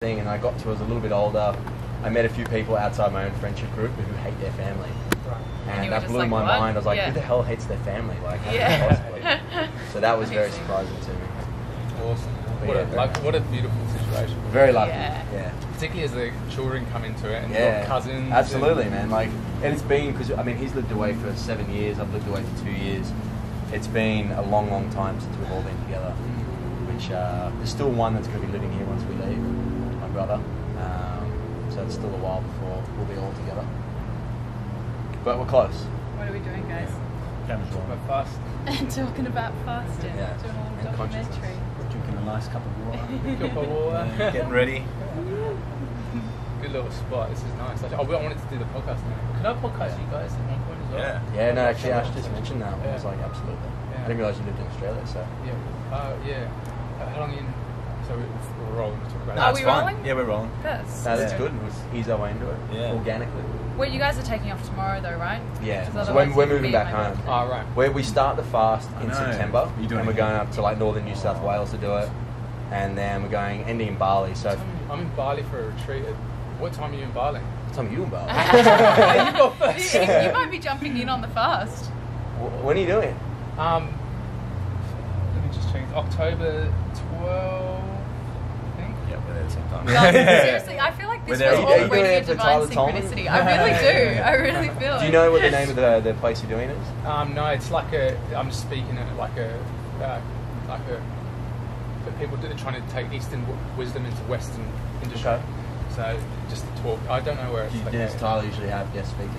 thing, and I got to, I was a little bit older. I met a few people outside my own friendship group who hate their family. And that blew my mind. I was like, who the hell hates their family? Like, how possibly? So that was very surprising to me. Awesome. What a beautiful situation. Very lucky. Yeah. Particularly as the children come into it and you've got cousins. Absolutely, man. Like, and it's been, because I mean, he's lived away for 7 years. I've lived away for 2 years. It's been a long, long time since we've all been together. Which there's still one that's going to be living here once we leave. My brother. So it's still a while before we'll be all together. But we're close. What are we doing, guys? Talking about fast. Talking about fasting. Yeah. Doing a little documentary. Drinking a nice cup of water. Cup of water. Getting ready. Good little spot. This is nice. I wanted to do the podcast now. Can I podcast you guys at one point as well? Yeah, no, actually, Ash just mentioned that. I was like, absolutely. I didn't realise you lived in Australia, so. Yeah. How long in? So we're rolling to talk about it. Are we rolling? Yeah, we're rolling. That's good. It was ease our way into it. Yeah. Organically. Well, you guys are taking off tomorrow, though, right? Yeah. Because So we're moving back home. Oh, right. We start the fast in September, You doing and we're it? going up to like northern New South Wales to do it, and then we're going ending in Bali. So I'm in Bali for a retreat. What time are you in Bali? what time are you in Bali? You go first. You might be jumping in on the fast. When are you doing? Let me just check. October 12th, I think. Yeah, we're there at the same time. No, seriously, I feel like this We're was there. Are you already doing a it for divine Tyler Tolman? synchronicity. I really do. I really feel Do it. you know what the name of the place you're doing is? No, it's like I'm speaking at like a for people that are trying to take Eastern wisdom into Western industry. Okay. So just to talk. I don't know where it's Does Tyler usually have guest speakers?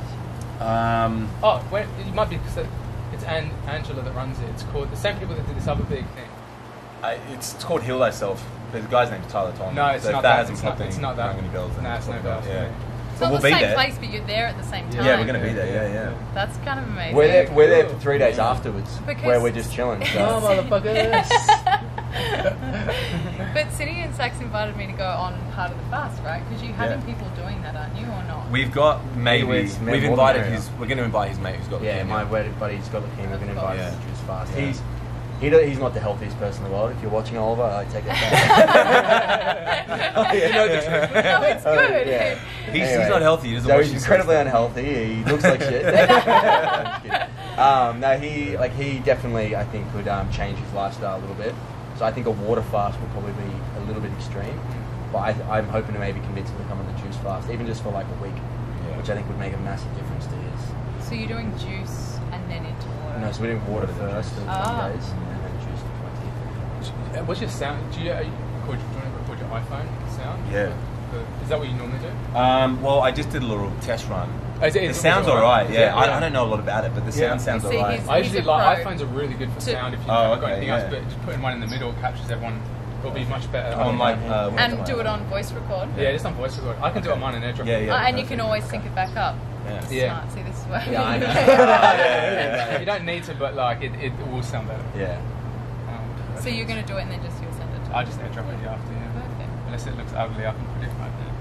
It might be because it's Angela that runs it. It's called the same people that did this other big thing. It's called Heal Thyself. The guy's name's Tyler Tolman. No, it's so not if that. hasn't It's not- popped in, it's not that. rung any bells, then No, it's no what bells. Yeah. It's But not we'll the be same there. place, but you're there at the same time. Yeah, we're going to be there. Yeah. That's kind of amazing. We're there for 3 days afterwards, Because- where we're just chilling. So. motherfuckers! But City and Sax invited me to go on part of the fast, right? Because you're having people doing that, aren't you, or not? We've got We've invited We're going to invite his mate who's got Yeah, leukemia. my wedded buddy's got leukemia. We're going to invite him Yeah. to juice fast. Yeah. He's not the healthiest person in the world. If you're watching, Oliver, I take that back. You know the truth. No, it's good. Yeah. He's not healthy. He doesn't So watch he's his incredibly stuff. unhealthy. He looks like shit. I'm just kidding. No, he definitely, I think, could change his lifestyle a little bit. So I think a water fast would probably be a little bit extreme. But I'm hoping to maybe convince him to come on the juice fast, even just for like a week, which I think would make a massive difference to his. So you're doing juice and then into water? No, so we're doing water first for 20 days, and then juice for 20. What's your sound? Do you record your iPhone sound? Yeah. Is that what you normally do? Well, I just did a little test run. It It sounds alright. Is Yeah, it? I don't know a lot about it, but the sound sounds You see, alright. he's- I usually a pro. iPhones are really good for sound if you haven't got anything else, yeah. but just putting one in the middle captures everyone. It'll be much better. On like, And do it on voice record? Yeah, just on voice record. I can do it on mine and AirDrop. Yeah. And you can always sync it back up. Yeah. Smart. See, this is why. Yeah, I know. Yeah. You don't need to, but like it will sound better. Yeah. So you're going to do it and then just you'll send it to I just AirDrop it after, yeah. Perfect. Unless it looks ugly, I can put it right there.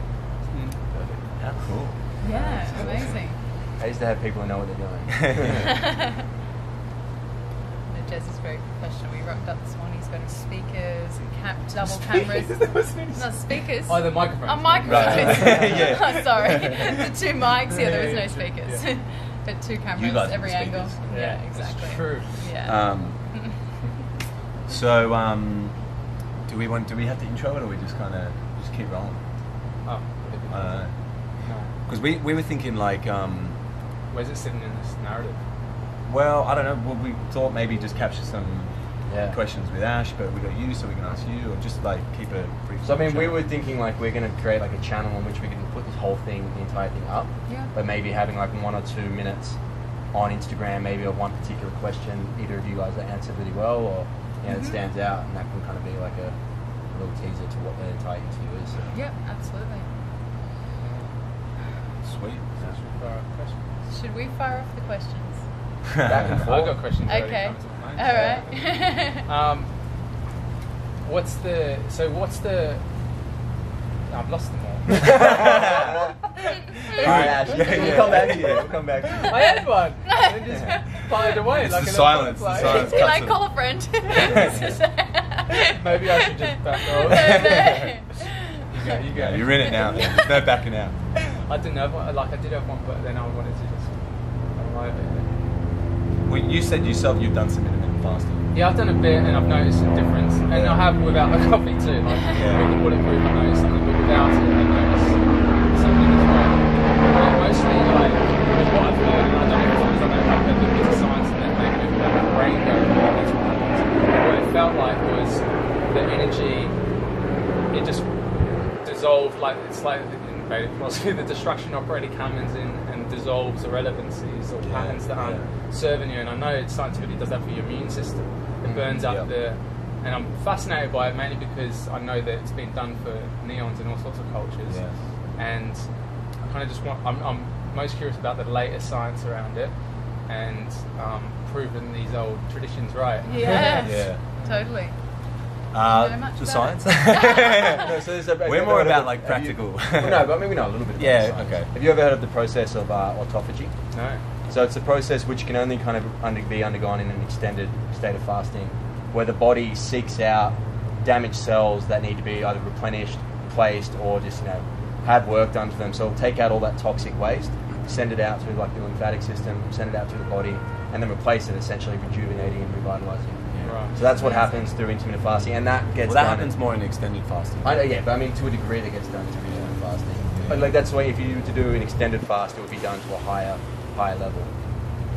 Perfect. Yeah, cool. Yeah, amazing. I used to have people who know what they're doing. Jez is very professional. We rocked up this morning. He's got his speakers and double cameras. Not speakers. Oh, the microphone. Oh, microphones. Yeah. Oh, sorry. The 2 mics. Yeah, there is no speakers. Yeah. But 2 You cameras, guys every have the angle. speakers. Yeah, exactly. That's true. Yeah. Do we have to intro it, or we just kind of just keep rolling? Oh, I don't know. no. Because we were thinking like, Where's it sitting in this narrative? well, I don't know. Well, we thought maybe just capture some questions with Ash, but we got you, so we can ask you, or just like keep a brief. So I mean, intro. we were thinking like we're going to create like a channel on which we can put this whole thing, the entire thing up. Yeah. But maybe having like 1 or 2 minutes on Instagram, maybe of one particular question, either of you guys that answered really well, or that stands out, and that can kind of be like a little teaser to what the entire interview is. So. Yeah, absolutely. Sweet. Should we fire off the questions? Back and I've forth. got questions. already Okay. coming to mind. All right. What's the? I've lost them all. Alright, Ash. We'll come back to you. We'll come back to you. I had one. And it just fired away. It's like the a silence, little the butterfly. silence. Can I Cuts call a friend? Maybe I should just back off. You go. You're in it now. Man. There's no backing out. I didn't have one. Like I did have one, but then I wanted to just arrive at it. Well, you said yourself you've done some intermittent fasting. Yeah, I've done a bit, and I've noticed a difference. And I have without the coffee too. Like with the bulletproof, I noticed something, but without it, I noticed something as well. But mostly, like with what I've heard, and I don't know if I've heard the bit of science and then maybe with that brain going, what it felt like was the energy. It just dissolved, like it's like in Vedic philosophy, the destruction operator comes in and dissolves irrelevancies or patterns that aren't serving you. And I know it scientifically does that for your immune system. It burns up the, and I'm fascinated by it mainly because I know that it's been done for neons in all sorts of cultures. Yes. And I kind of just want, I'm most curious about the latest science around it and proving these old traditions right. Yes, totally. The science? No, so We're more about like practical. Well, no, but maybe not a little bit. About science. Okay. Have you ever heard of the process of autophagy? No. So it's a process which can only kind of be undergone in an extended state of fasting, where the body seeks out damaged cells that need to be either replenished, replaced, or just have work done to them. So it'll take out all that toxic waste, send it out through like the lymphatic system, send it out through the body, and then replace it, essentially rejuvenating and revitalizing. Right. So that's what happens through intermittent fasting, and that gets that done. happens more in extended fasting. But I mean to a degree that gets done through intermittent fasting. But like that's why if you were to do an extended fast, it would be done to a higher level.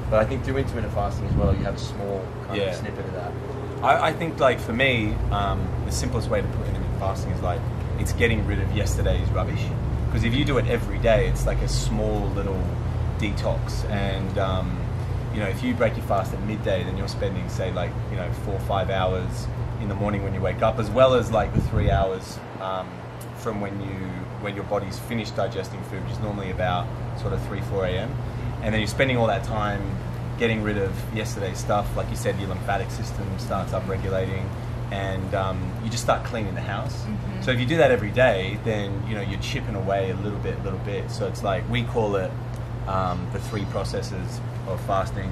But I think through intermittent fasting as well, you have a small kind of snippet of that. I think like for me, the simplest way to put intermittent fasting is like it's getting rid of yesterday's rubbish. Because if you do it every day, it's like a small little detox. And if you break your fast at midday, then you're spending, say, 4 or 5 hours in the morning when you wake up, as well as like the 3 hours from when your body's finished digesting food, which is normally about sort of 3-4 a.m. And then you're spending all that time getting rid of yesterday's stuff. Like you said, your lymphatic system starts up-regulating, and you just start cleaning the house. Mm-hmm. So if you do that every day, then you're chipping away a little bit. So it's like we call it the 3 processes of fasting,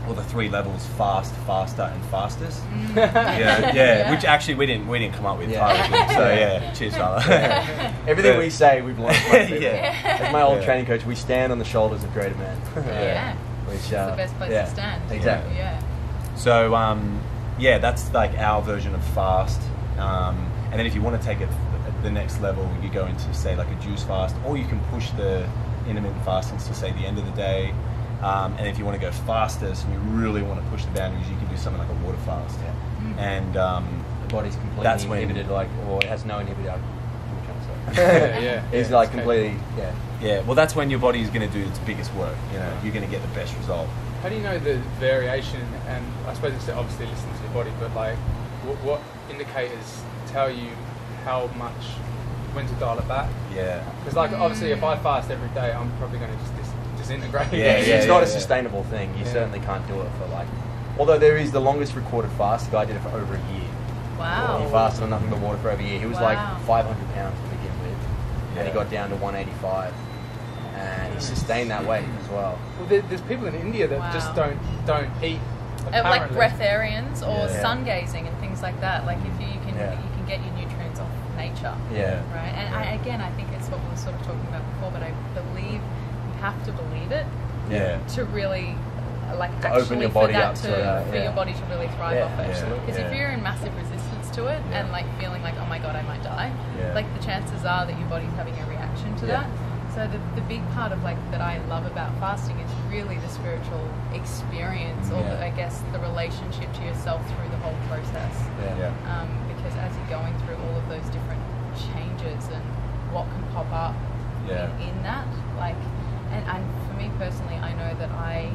or the 3 levels: fast, faster, and fastest. Yeah. Which actually we didn't come up with. So cheers, fella. Everything we say, we've learned from people. As my old Yeah. training coach, we stand on the shoulders of greater men. Which it's the best place to stand. Exactly. Yeah. So that's like our version of fast. And then if you want to take it the next level, you go into, say, like a juice fast, or you can push the intermittent fasting to, say, the end of the day. And if you want to go fastest and you really want to push the boundaries, you can do something like a water fast. And the body's completely inhibited, or it has no inhibitor. It's like completely, Yeah, well, that's when your body is going to do its biggest work. You're going to get the best result. How do you know the variation? And I suppose it's obviously listening to your body, but like, what indicators tell you how much, when to dial it back? Yeah. Because like, obviously, if I fast every day, I'm probably going to just disintegrate. It's not a sustainable thing. You certainly can't do it for although there is the longest recorded fast. The guy did it for over a year. Wow. He fasted on nothing but water for over a year. He was like 500 pounds to begin with, and he got down to 185, and he sustained that weight as well. Well, there's people in India that just don't eat. Like breatharians or sun gazing and things like that. Like if you can get your nutrients off nature. Yeah. Right. And I think it's what we were sort of talking about before, but I believe you have to believe it. Yeah. To really to open your body up for your body to really thrive off it. Because if you're in massive resistance to it and like feeling like, oh my god, I might die, like the chances are that your body's having a reaction to that. So the big part of that I love about fasting is really the spiritual experience, or I guess the relationship to yourself through the whole process. Because as you're going through all of those different changes and what can pop up in that, and for me personally, I know that I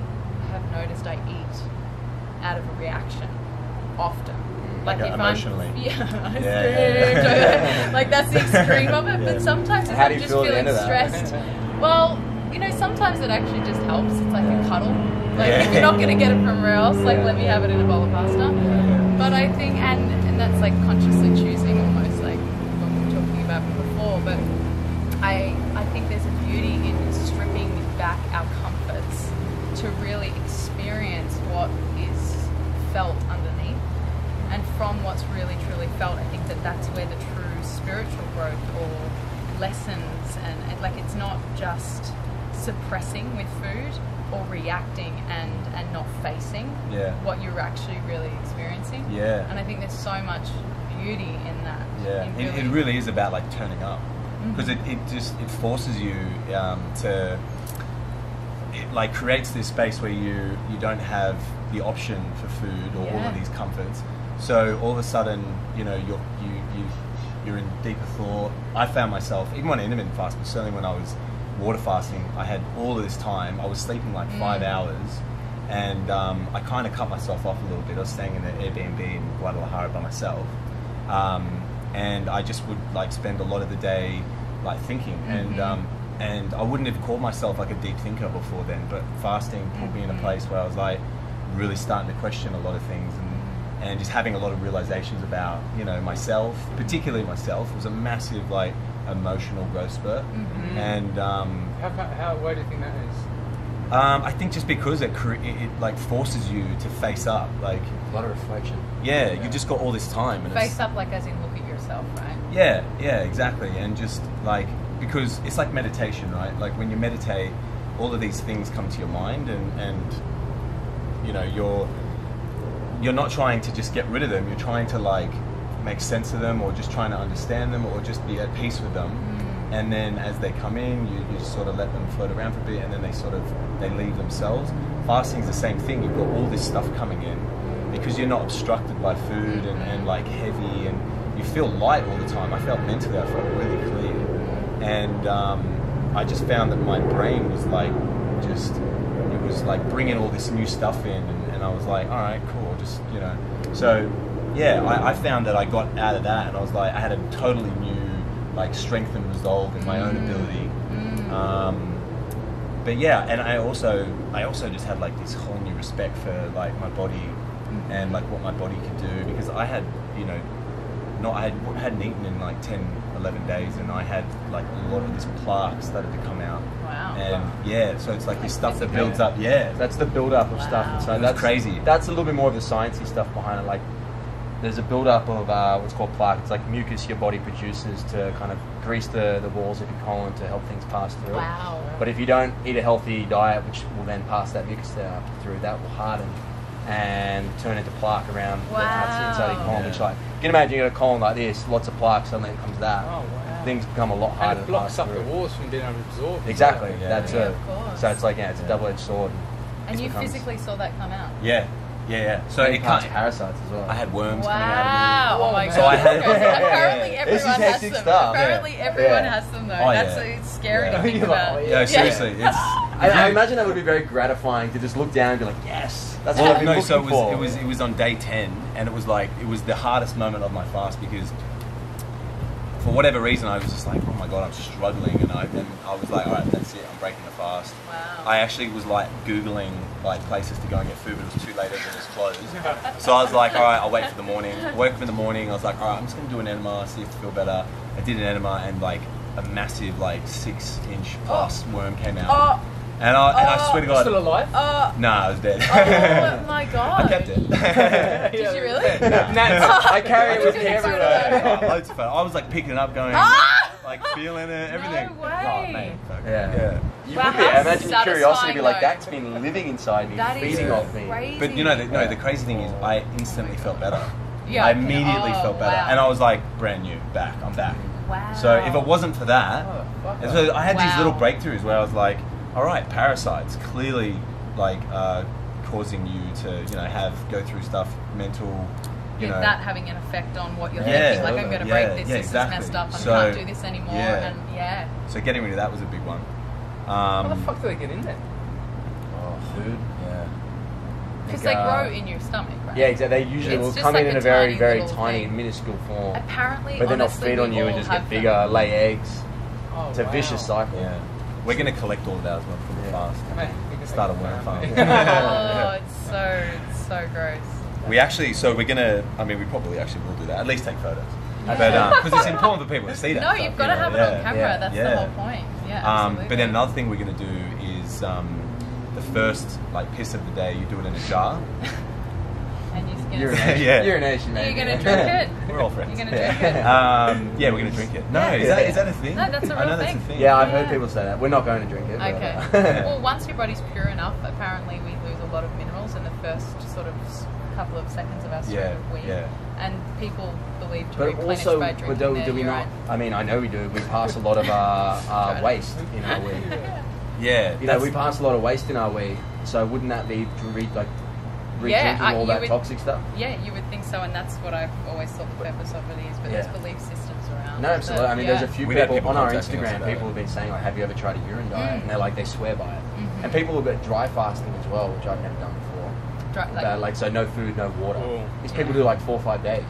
have noticed I eat out of a reaction often. Like if emotionally. Like that's the extreme of it. But sometimes if I'm just feeling stressed, well, sometimes it actually just helps. It's like a cuddle. Like if you're not going to get it from where else, let me have it in a bowl of pasta. But I think, and that's like consciously choosing, almost like what we were talking about before. But I think there's a beauty in stripping back our comforts to really experience what is felt underneath. And from what's really truly felt, I think that's where the true spiritual growth or lessons, and like it's not just suppressing with food or reacting and not facing what you're actually really experiencing. Yeah. And I think there's so much beauty in that. Yeah, it really is about like turning up, because it forces you to. It like creates this space where you don't have the option for food or all of these comforts. So all of a sudden, you know, you're in deeper thought. I found myself, even when intermittent fast, but certainly when I was water fasting, I had all of this time. I was sleeping like 5 hours, and I kind of cut myself off a little bit. I was staying in an Airbnb in Guadalajara by myself, and I just would like spend a lot of the day like thinking, and I wouldn't have called myself like a deep thinker before then, but fasting put me in a place where I was like really starting to question a lot of things, and just having a lot of realizations about, you know, myself, particularly myself. It was a massive like emotional growth spurt. And why do you think that is? I think just because it like forces you to face up, like A lot of reflection. yeah, you just got all this time, and Face up, like as in look at yourself, right? yeah, exactly. And just like, because it's like meditation, right? Like when you meditate, all of these things come to your mind, and you know, you're not trying to just get rid of them. You're trying to like make sense of them, or just trying to understand them, or just be at peace with them. And then as they come in, you just sort of let them float around for a bit, and then they leave themselves. Fasting is the same thing. You've got all this stuff coming in because you're not obstructed by food and like heavy, and you feel light all the time. I felt mentally, I felt really clear. And I just found that my brain was like, it was like bringing all this new stuff in, and I was like, all right, cool, just, you know. So yeah, I found that I got out of that, and I was like, I had a totally new like strength and resolve in my own ability. But yeah, and I also just had like this whole new respect for like my body and like what my body could do, because I had, you know, I hadn't eaten in like 10, 11 days, and I had like a lot of this plaque started to come out. Wow. And yeah, so it's like this stuff that builds up. Yeah, That's the build-up of stuff. And so that's crazy. That's a little bit more of the sciencey stuff behind it. Like, there's a build-up of what's called plaque. It's like mucus your body produces to kind of grease the walls of your colon to help things pass through. Wow. But if you don't eat a healthy diet, which will then pass that mucus through, that will harden and turn into plaque around the outside of your colon. Which, like, you can imagine you got a colon like this, lots of plaque, suddenly it comes that. Oh, wow. Things become a lot harder. And it blocks to up pass the through. walls from being able to absorb. Exactly. Yeah. That's Yeah, it. of course. So it's like, it's a double-edged sword. And you physically saw that come out? yeah. So It it parts can't. parasites as well. I had worms coming Wow! out Oh my god! So I had- Apparently This is everyone has hectic them. stuff. Apparently Yeah. everyone Yeah. has them though. Oh, That's yeah. it's scary Yeah. to think You're like, about. oh, of yeah. me. No, seriously, it's. I imagine that would be very gratifying to just look down and be like, yes, that's what I've been No, looking so for. it was on day 10, and it was the hardest moment of my fast, because for whatever reason I was just like, oh my god, I'm struggling, and I was like, all right, that's it, I'm breaking the fast. Wow. I actually was like googling like places to go and get food, but it was too late, everything was closed. So I was like, all right, I'll wait for the morning. Woke up in the morning, I was like, all right, I'm just gonna do an enema, see if I feel better. I did an enema, and like a massive like 6-inch plus worm came out. And I swear to God, Still alive? nah, I was dead. Oh my god! I kept it. Did you really? I carry it with me Did you everywhere. decide Loads of fun. I was like picking it up, going, like feeling it, everything. No way. Oh, mate, fuck. Yeah. You Wow, would be. how Imagine your curiosity be like, satisfying, that's been living inside me, That is feeding off me. crazy. But you know, the crazy thing is, I instantly felt better. Yeah. I immediately felt better, wow. and I was like, brand new, I'm back. Wow. So if it wasn't for that, and so I had these Wow. little breakthroughs where I was like, all right, parasites clearly like causing you to, you know, go through stuff, mental. You know, that having an effect on what you're Yeah, thinking, like I'm going to yeah, break this, yeah, this exactly. is messed up, I So, can't do this anymore, yeah. and yeah. So getting rid of that was a big one. How the fuck do they get in there? Oh, food. Yeah. Because they grow in your stomach, right? Yeah, exactly. They usually It's will just come like in a a very, tiny very little tiny, thing. minuscule form. Apparently, But then they'll honestly, feed on we you and all just have get bigger, them. lay eggs. Oh, It's a vicious cycle. Yeah. We're going to collect all of that as well from the fast. Mate, we can Start a take worm it farm. Oh, it's so gross. We actually, so we're going to, I mean, we probably actually will do that. At least take photos. Yeah. But because it's important for people to see that No, stuff, you've got to you know, have it yeah. on camera. Yeah. That's Yeah. the whole point. Yeah, absolutely. But then another thing we're going to do is the first like piss of the day, you do it in a jar. And urination, Are you maybe. going to drink it? We're all friends. You're going to drink it? Yeah, we're going to drink it. No, is that a thing? No, that's a real I know thing. that's a thing. Yeah, I've heard people say that. We're not going to drink it. Okay. But, Well, once your body's pure enough, apparently we lose a lot of minerals in the first sort of couple of seconds of our stream of wee. Yeah. And people believe to but replenish also, by drinking do their we not? urine. I mean, I know we do. We pass a lot of our waste in our wee. Yeah. You know, we pass a lot of waste in our wee. So wouldn't that be re-drinking all that toxic stuff? Yeah, you would think so, and that's what I've always thought the purpose of it is. But there's belief systems around. No, absolutely. I mean, there's a few We've had people on our contacting us Instagram. about People have been saying, like, "Have you ever tried a urine diet?" And they're like, they swear by it. And people have got dry fasting as well, which I've never done before. So no food, no water. These people do like 4 or 5 days,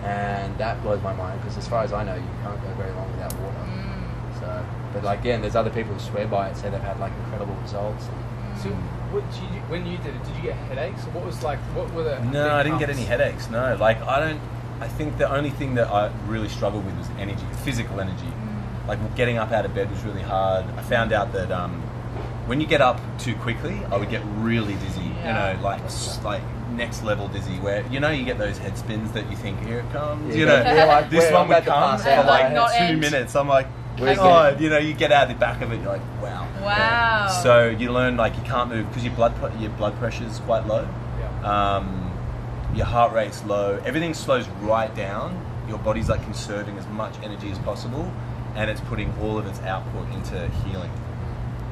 and that blows my mind because as far as I know, you can't go very long without water. So, but like again, there's other people who swear by it, say they've had like incredible results. So, when you did it, did you get headaches? Or what were the? No, I didn't get any headaches. No, like I think the only thing that I really struggled with was energy, physical energy. Like getting up out of bed was really hard. I found out that when you get up too quickly, I would get really dizzy. Yeah. You know, like next level dizzy, where you get those head spins that you think here it comes. Yeah, like, this one would come for like not 2 end. minutes. I'm like, Where's God, you get out the back of it, you're like, wow. Wow. So you learn like you can't move because your blood pressure's quite low. Yeah. Your heart rate's low. Everything slows right down. Your body's like conserving as much energy as possible, and it's putting all of its output into healing.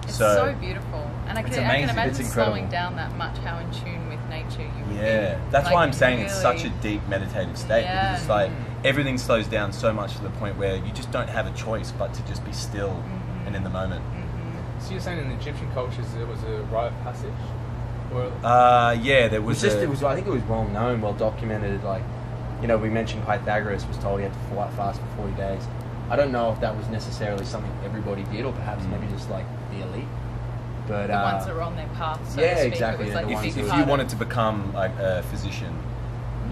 It's so beautiful, and I can imagine It's slowing down that much. How in tune with nature you would be. That's why I'm saying really, it's such a deep meditative state because it's like everything slows down so much to the point where you just don't have a choice but to just be still and in the moment. So you're saying in the Egyptian cultures there was a rite of passage? Or there was. I think it was well known, well documented. Like, we mentioned Pythagoras was told he had to fast for 40 days. I don't know if that was necessarily something everybody did, or perhaps maybe just like the elite. But the ones that were on their path. So yeah, to speak. exactly. It was like If you wanted to become like a physician,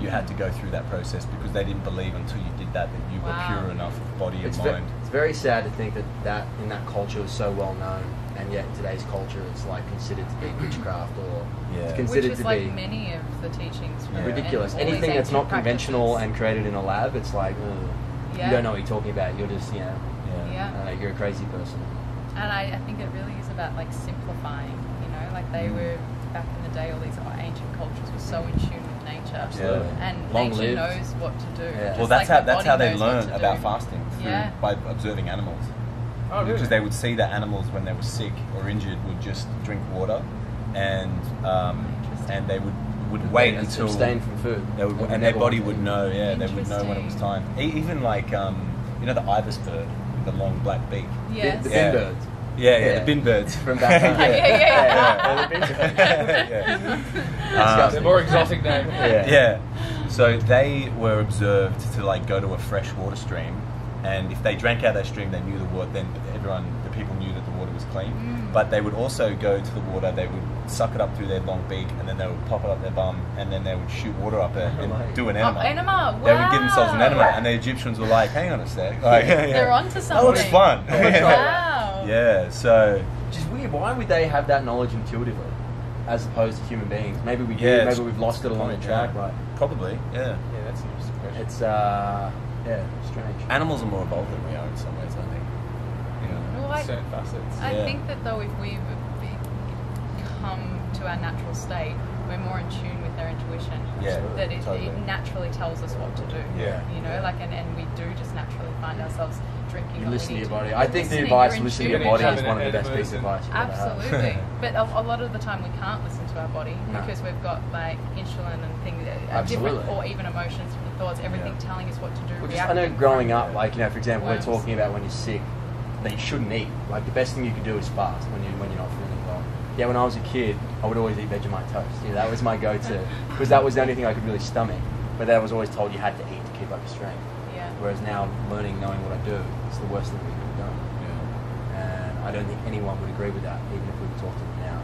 you had to go through that process because they didn't believe until you did that you were pure enough of body and mind. It's very sad to think that in that culture was so well known, and yet in today's culture it's like considered to be witchcraft or it's considered which is to like be many of the teachings. Ridiculous. Anything that's not conventional and created in a lab, it's like you don't know what you're talking about. You're just you're a crazy person. And I think it really is about like simplifying. Like they were back in the day. All these ancient cultures were so in tune with nature. Absolutely. And Long nature lived. knows what to do. Yeah. Well, that's how they learn about fasting by observing animals. Oh, really? Because they would see that animals when they were sick or injured would just drink water, and they would wait until abstain from food. And their body would know. Yeah, they would know when it was time. Even like the ibis bird with the long black beak. Yes. The bin birds. Yeah, the bin birds from back home. Yeah. The bin birds. They're more exotic name. Yeah. So they were observed to like go to a fresh water stream, and if they drank out of that stream, they knew the water. Then the people knew that the water was clean. But they would also go to the water. They would suck it up through their long beak, and then they would pop it up their bum, and then they would shoot water up it and do an enema. Enema. Wow. They would give themselves an enema, and the Egyptians were like, "Hang on a sec, like, they're onto something." That looks fun. Wow. Yeah. So. Which is weird. Why would they have that knowledge intuitively, as opposed to human beings? Maybe we do. Maybe we've lost it along the track. Right. Probably. Yeah. Yeah, that's an interesting question. It's strange. Animals are more evolved than we are in some ways, I think. Well, certain facets. I think that though, if we come to our natural state, we're more in tune with our intuition. That it naturally tells us what to do. And we do just naturally find ourselves drinking. You listen to your body. I think the advice to listen to your body is one of the best pieces of advice. Absolutely. But a lot of the time we can't listen to our body because we've got like insulin and things different, or even emotions, different thoughts, everything telling us what to do. I know growing up, for example, we're talking about when you're sick, that you shouldn't eat. Like the best thing you could do is fast when you're not feeling well. Yeah, when I was a kid, I would always eat Vegemite toast. That was my go-to because that was the only thing I could really stomach. But I was always told you had to eat to keep up your strength. Yeah. Whereas now, knowing what I do, it's the worst thing we could have done. Yeah. And I don't think anyone would agree with that, even if we were talking to them now.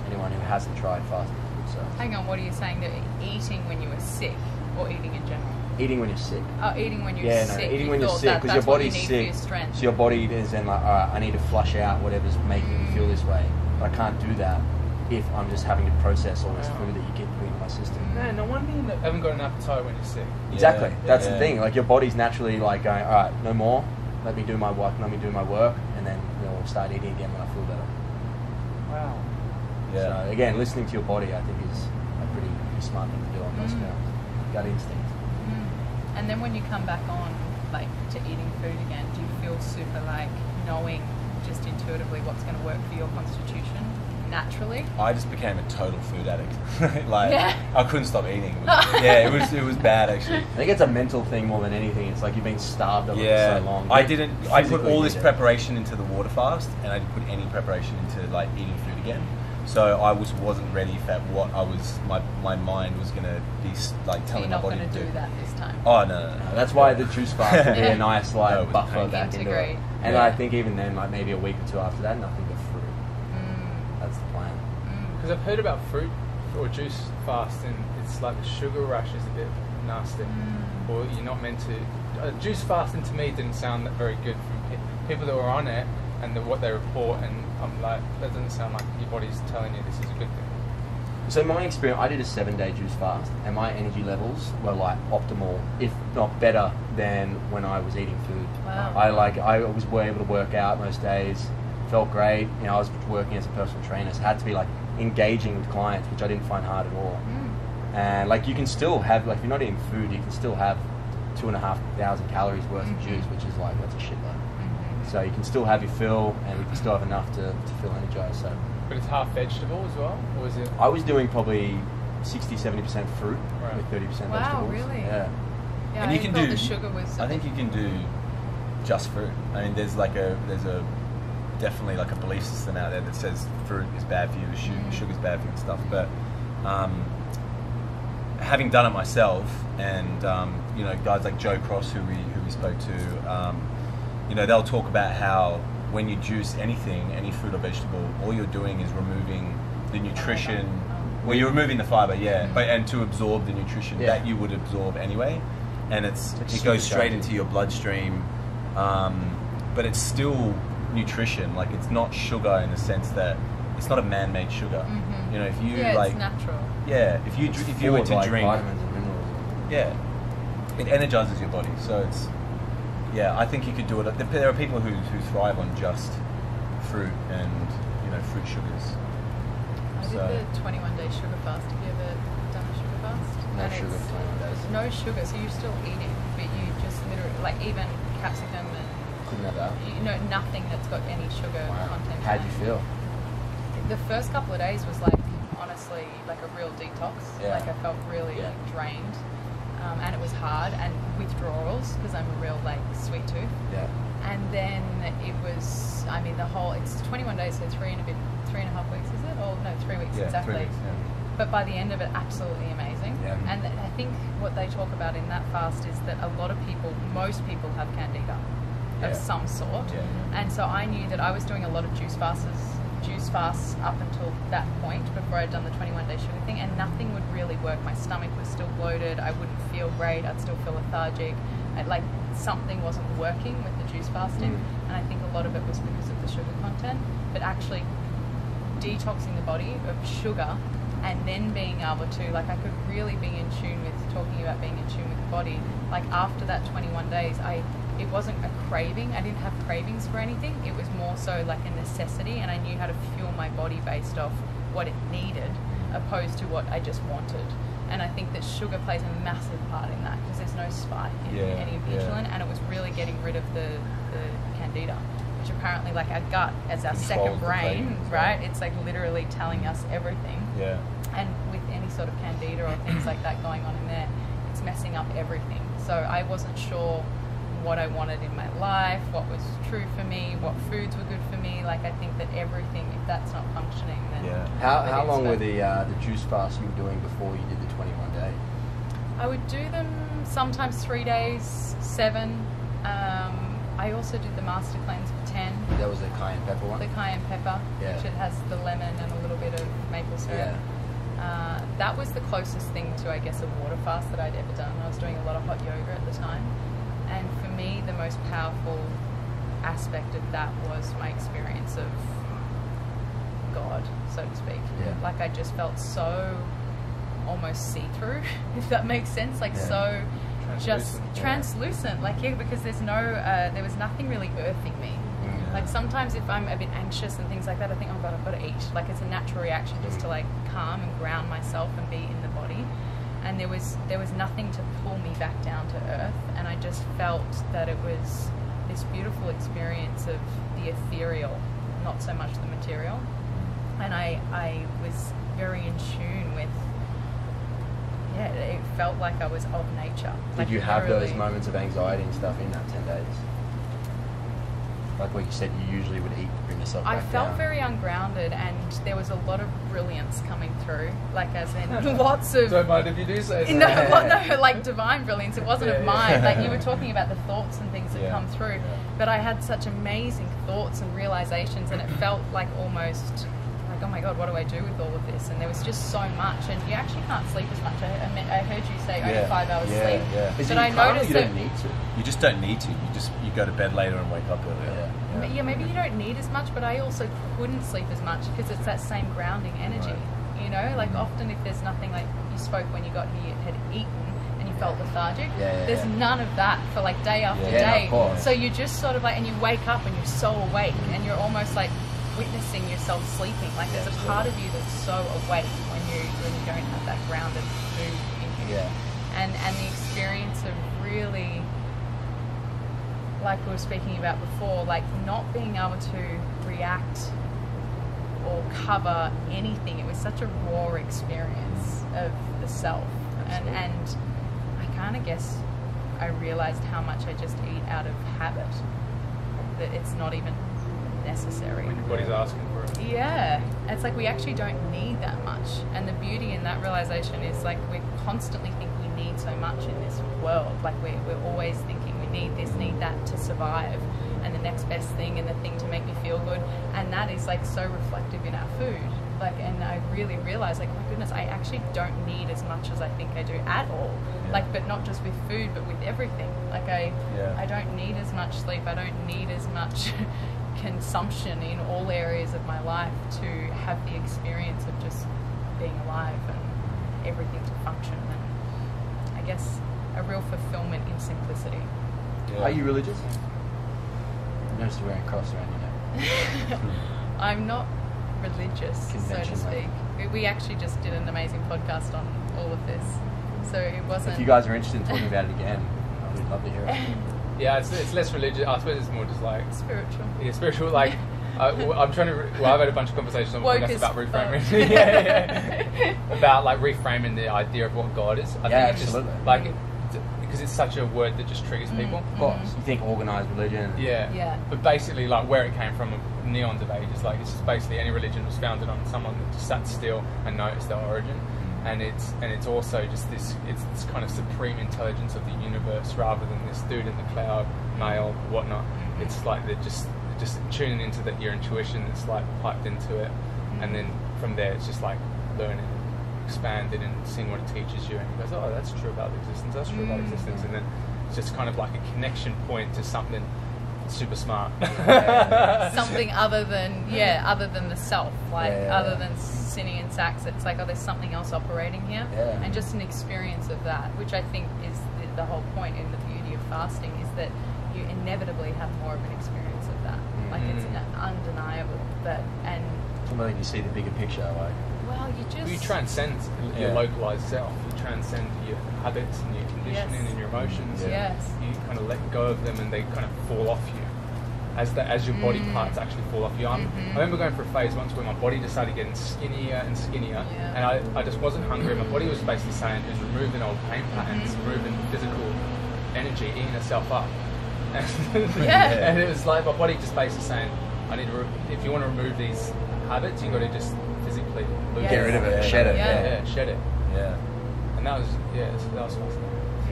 Anyone who hasn't tried fasting food. So. Hang on, what are you saying? That eating when you were sick, or eating in general? Eating when you're sick. Oh, eating when you're sick. Eating when you're sick because your body's sick. So your body is then like, all right, I need to flush out whatever's making me feel this way. But I can't do that if I'm just having to process all this food that you get put into my system. Man, no wonder you haven't got an appetite when you're sick. Exactly. That's the thing. Like your body's naturally like going, all right, no more. Let me do my work. Let me do my work, and then we'll start eating again when I feel better. Wow. Yeah. So again, listening to your body, I think, is a pretty smart thing to do on most counts. Gut instinct. And then when you come back on, like, to eating food again, do you feel super like knowing just intuitively what's going to work for your constitution naturally? I just became a total food addict. I couldn't stop eating. It was bad actually. I think it's a mental thing more than anything. It's like you've been starved of it for so long. I put all this preparation into the water fast, and I didn't put any preparation into like eating food again. So I wasn't ready for what I was. My mind was gonna be like telling my body to do. You're not going to do that this time. Oh no. That's why the juice fast would be a nice like buffer back into it. And I think even then, like maybe a week or two after that, nothing but fruit. That's the plan. Because I've heard about fruit or juice fast, and it's like the sugar rush is a bit nasty, or you're not meant to. Juice fasting to me didn't sound that very good from people that were on it and what they report, and I'm like, that doesn't sound like your body's telling you this is a good thing. So my experience, I did a 7-day juice fast, and my energy levels were like optimal, if not better, than when I was eating food. Wow. I was able to work out most days, felt great. You know, I was working as a personal trainer, so I had to be like engaging with clients, which I didn't find hard at all. And like you can still have, like if you're not eating food, you can still have 2,500 calories worth of juice, which is like, that's a shitload. So you can still have your fill, and you can still have enough to feel energized. So. But it's half vegetable as well, or is it? I was doing probably 60-70% fruit with 30% vegetables. Wow, really? Yeah. And you can do. The sugar was. I think you can do just fruit. I mean, there's definitely like a belief system out there that says fruit is bad for you, sugar's bad for you and stuff. But having done it myself, and you know, guys like Joe Cross, who we spoke to, you know, they'll talk about how when you juice anything, any fruit or vegetable, all you're doing is removing the nutrition. Well, you're removing the fiber, but and to absorb the nutrition that you would absorb anyway, and it goes straight into your bloodstream. But it's still nutrition. Like, it's not sugar in the sense that it's not a man-made sugar. You know, if you like, it's natural. Yeah, if you were to like drink vitamins and minerals. it energizes your body. So it's. Yeah, I think you could do it. There are people who thrive on just fruit and, you know, fruit sugars. I did the 21-day sugar fast. Have you ever done a sugar fast? No sugar for 21 days. No sugar, so you're still eating, but you just literally, like even capsicum and... Couldn't have that. You know, nothing that's got any sugar content. How'd you feel? The first couple of days was like, honestly, like a real detox. Yeah. Like I felt really drained. And it was hard, and withdrawals, because I'm a real like sweet tooth. Yeah. And then it was, I mean, it's 21 days, so 3.5 weeks, is it? Or no, 3 weeks exactly. 3 weeks, But by the end of it, absolutely amazing. Yeah. And I think what they talk about in that fast is that a lot of people, most people have candida of some sort. Yeah. And so I knew that I was doing a lot of juice fasts up until that point, before I'd done the 21-day sugar thing, and nothing would really work. My stomach was still bloated, I wouldn't feel great, I'd still feel lethargic. Like something wasn't working with the juice fasting, and I think a lot of it was because of the sugar content. But actually detoxing the body of sugar, and then being able to, like, I could really be in tune with, talking about being in tune with the body. Like after that 21 days, it wasn't a craving. I didn't have cravings for anything. It was more so like a necessity, and I knew how to fuel my body based off what it needed, opposed to what I just wanted. And I think that sugar plays a massive part in that, because there's no spike in any vigilant, and it was really getting rid of the candida, which apparently, like, our gut as our second brain, right? It's like literally telling us everything. Yeah. And with any sort of candida or things like that going on in there, it's messing up everything. So I wasn't sure what I wanted in my life, what was true for me, what foods were good for me. Like, I think that everything, if that's not functioning, then... How long were the juice fasts you were doing before you did the 21 day? I would do them sometimes 3 days, 7. I also did the master cleanse for 10. That was the cayenne pepper one? The cayenne pepper, which it has the lemon and a little bit of maple syrup. Yeah. That was the closest thing to, I guess, a water fast that I'd ever done. I was doing a lot of hot yoga at the time. And for me, the most powerful aspect of that was my experience of God, so to speak. Yeah. Like I just felt so almost see-through, if that makes sense. Like so just translucent. Like because there's no, there was nothing really earthing me. Like sometimes if I'm a bit anxious and things like that, I think, oh God, I've got to eat. Like it's a natural reaction just to like calm and ground myself and be in the body. And there was nothing to pull me back down to earth. And I just felt that it was this beautiful experience of the ethereal, not so much the material. And I was very in tune with, it felt like I was of nature. Did like you have literally. those moments of anxiety and stuff in that 10 days? Like what you said, you usually would eat to bring yourself I back felt down. very ungrounded, and there was a lot of brilliance coming through, like as in lots of... Don't mind if you do say so. No, like divine brilliance. It wasn't of mine. Like you were talking about the thoughts and things that come through, but I had such amazing thoughts and realizations, and it felt like almost like, oh my God, what do I do with all of this? And there was just so much, and you actually can't sleep as much. I heard you say only 5 hours sleep, but I noticed you that don't need to. You just don't need to. You go to bed later and wake up earlier. Yeah, maybe you don't need as much, but I also couldn't sleep as much because it's that same grounding energy. Right. You know, like often if there's nothing, like you spoke when you got here, had eaten and you felt lethargic. There's none of that for like day after day. So you just sort of like, and you wake up and you're so awake, and you're almost like witnessing yourself sleeping. Like there's a part of you that's so awake when you don't have that grounded food in you. And the experience of really, like we were speaking about before, like not being able to react or cover anything. It was such a raw experience of the self. And I kind of guess I realized how much I just eat out of habit, that it's not even necessary. When your body's asking for it. Yeah, it's like we actually don't need that much. And the beauty in that realization is like we constantly think we need so much in this world. Like we're always thinking we need this, need that to survive, and the next best thing and the thing to make me feel good. And that is like so reflective in our food. Like, and I really realized, like, oh my goodness, I actually don't need as much as I think I do at all. Like, but not just with food, but with everything. Like I don't need as much sleep. I don't need as much consumption in all areas of my life to have the experience of just being alive and everything to function, and I guess a real fulfillment in simplicity. Are you religious? I noticed you're wearing a cross around your neck. I'm not religious, so to speak. We actually just did an amazing podcast on all of this, so it wasn't... If you guys are interested in talking about it again, I would love to hear it. Yeah, it's less religious. I suppose it's more just like spiritual. Yeah, spiritual. Like I'm trying to. Well, I've had a bunch of conversations on podcasts about reframing. About like reframing the idea of what God is. I think it's absolutely. Just like because it's such a word that just triggers people. Of course, you think organised religion. Yeah. But basically, like where it came from, neons of ages. Like it's just basically any religion was founded on someone that just sat still and noticed their origin. And it's also just this kind of supreme intelligence of the universe rather than this dude in the cloud, male, whatnot. It's like they're just tuning into your intuition that's like piped into it, and then from there it's just like learning, expanding, and seeing what it teaches you. And it goes, oh, that's true about existence. That's true about existence. And then it's just kind of like a connection point to something super smart. Something other than the self, like other than Cinny and Sax. It's like, oh, there's something else operating here, and just an experience of that, which I think is the whole point in the beauty of fasting, is that you inevitably have more of an experience of that. Like it's undeniable. And something like you see the bigger picture, like. Well, you transcend your localized self. You transcend your habits and your conditioning and your emotions. Yes. You kind of let go of them, and they kind of fall off you as your body parts actually fall off you. I remember going for a phase once where my body just started getting skinnier and skinnier, and I just wasn't hungry. My body was basically saying it was removing old pain patterns, removing physical energy, eating itself up. And it was like my body just basically saying, I need to. If you want to remove these habits, you got to just physically get rid of it, shed it. Shed it. And that was fascinating.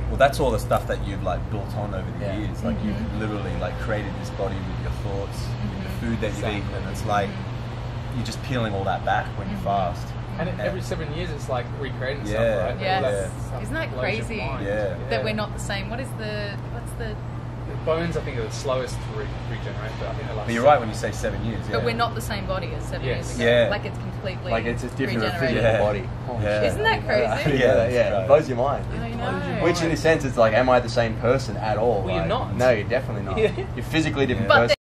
Well, that's all the stuff that you've like built on over the years. Like you've literally like created this body with your thoughts, the food that you eat, and it's like you're just peeling all that back when you fast. And every 7 years, it's like recreating stuff, right? Yes. Isn't that crazy? That we're not the same. What's the bones, I think, are the slowest to regenerate, but I think they last. But you're right when you say 7 years. But we're not the same body as 7 years ago. Yeah. Like it's completely like it's a different regenerated. physical body. Isn't that crazy? Yeah, it blows your mind. I know. Which in a sense, it's like, am I the same person at all? Well, you're not. No, you're definitely not. Yeah. You're a physically different But person.